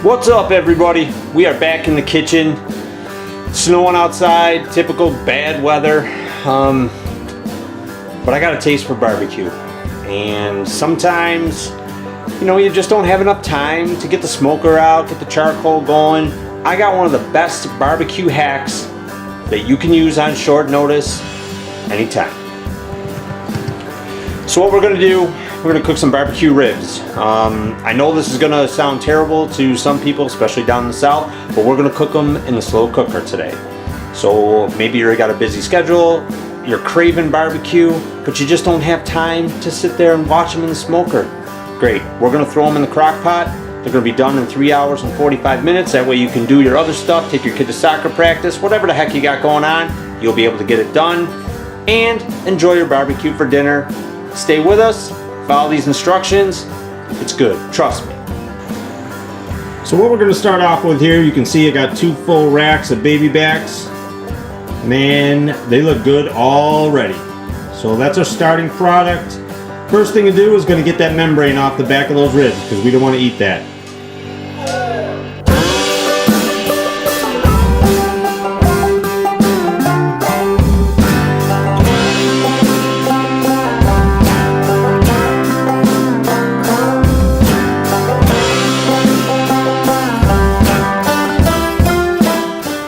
What's up, everybody? We are back in the kitchen. Snowing outside, typical bad weather. But I got a taste for barbecue. And sometimes, you just don't have enough time to get the smoker out, get the charcoal going. I got one of the best barbecue hacks that you can use on short notice anytime. So what we're gonna do, we're gonna cook some barbecue ribs. I know this is gonna sound terrible to some people, especially down in the south, but we're gonna cook them in the slow cooker today. So maybe you got a busy schedule, you're craving barbecue, but you just don't have time to sit there and watch them in the smoker. Great, we're gonna throw them in the crock pot. They're gonna be done in 3 hours and 45 minutes. That way you can do your other stuff, take your kid to soccer practice, whatever the heck you got going on, you'll be able to get it done and enjoy your barbecue for dinner. Stay with us, follow these instructions. It's good, trust me. So what we're gonna start off with here, you can see I got 2 full racks of baby backs. Man, they look good already. So that's our starting product. First thing to do is gonna get that membrane off the back of those ribs because we don't wanna eat that.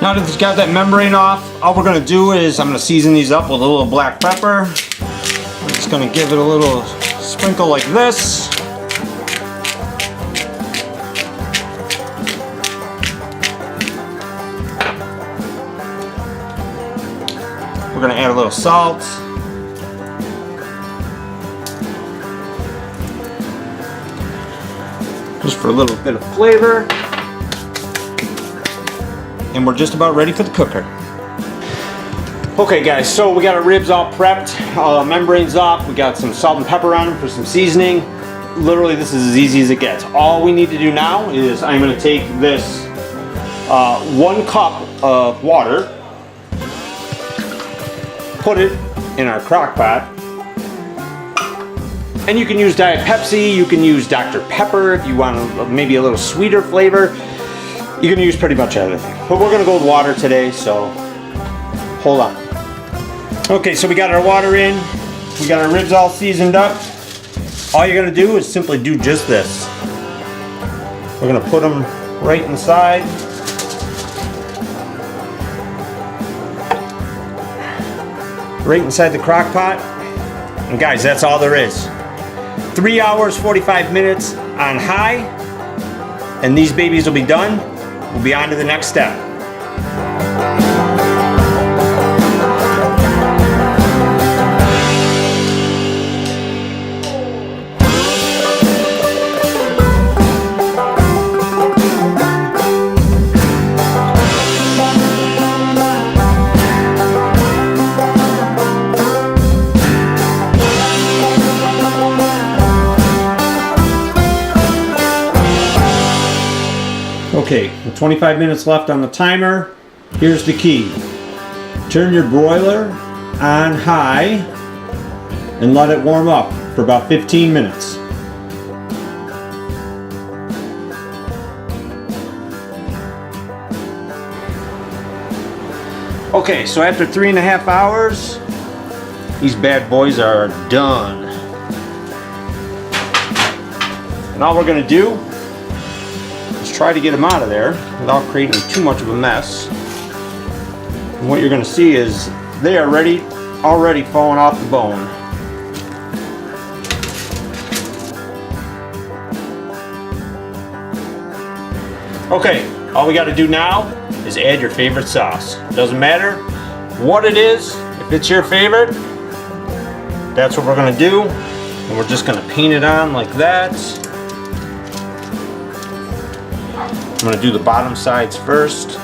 Now that it's got that membrane off, all we're gonna do is I'm gonna season these up with a little black pepper. I'm just gonna give it a little sprinkle like this. We're gonna add a little salt. Just for a little bit of flavor. And we're just about ready for the cooker. Okay guys, so we got our ribs all prepped, membranes off, we got some salt and pepper on them for some seasoning. Literally this is as easy as it gets. All we need to do now is I'm going to take this 1 cup of water, put it in our crock pot, and you can use Diet Pepsi, you can use Dr. Pepper if you want maybe a little sweeter flavor. You can use pretty much everything. But we're gonna go with water today, so hold on. Okay, so we got our water in. We got our ribs all seasoned up. All you're gonna do is simply do just this. We're gonna put them right inside. Right inside the crock pot. And guys, that's all there is. 3 hours, 45 minutes on high, and these babies will be done. We'll be on to the next step. Okay, 25 minutes left on the timer. Here's the key. Turn your broiler on high and let it warm up for about 15 minutes. Okay, so after 3.5 hours, these bad boys are done. And all we're gonna do, try to get them out of there without creating too much of a mess. And what you're going to see is they are already falling off the bone. Okay, all we got to do now is add your favorite sauce. Doesn't matter what it is, if it's your favorite, that's what we're going to do. And we're just going to paint it on like that. I'm going to do the bottom sides first.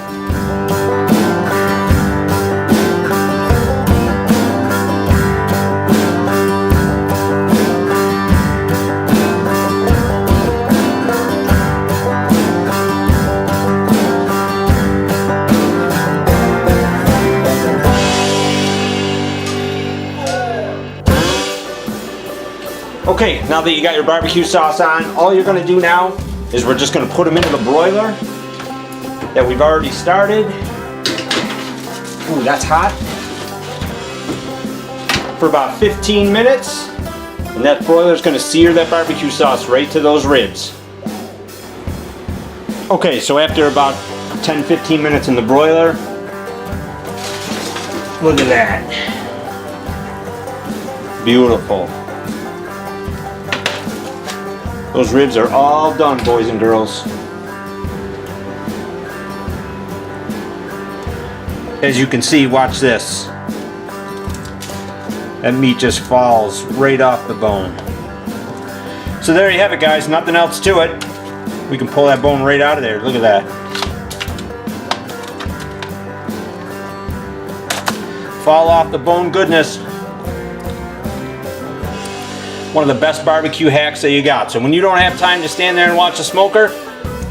Okay, now that you got your barbecue sauce on, all you're going to do now is we're just going to put them into the broiler that we've already started. Ooh, that's hot. For about 15 minutes. And that broiler is going to sear that barbecue sauce right to those ribs. Okay, so after about 10-15 minutes in the broiler, look at that. Beautiful. Those ribs are all done, boys and girls. As you can see, watch this. That meat just falls right off the bone. So there you have it, guys. Nothing else to it. We can pull that bone right out of there. Look at that. Fall off the bone goodness. One of the best barbecue hacks that you got. So when you don't have time to stand there and watch the smoker,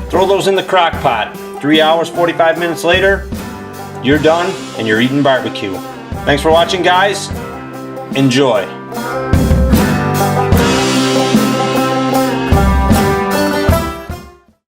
throw those in the crock pot. 3 hours, 45 minutes later, you're done and you're eating barbecue. Thanks for watching, guys. Enjoy.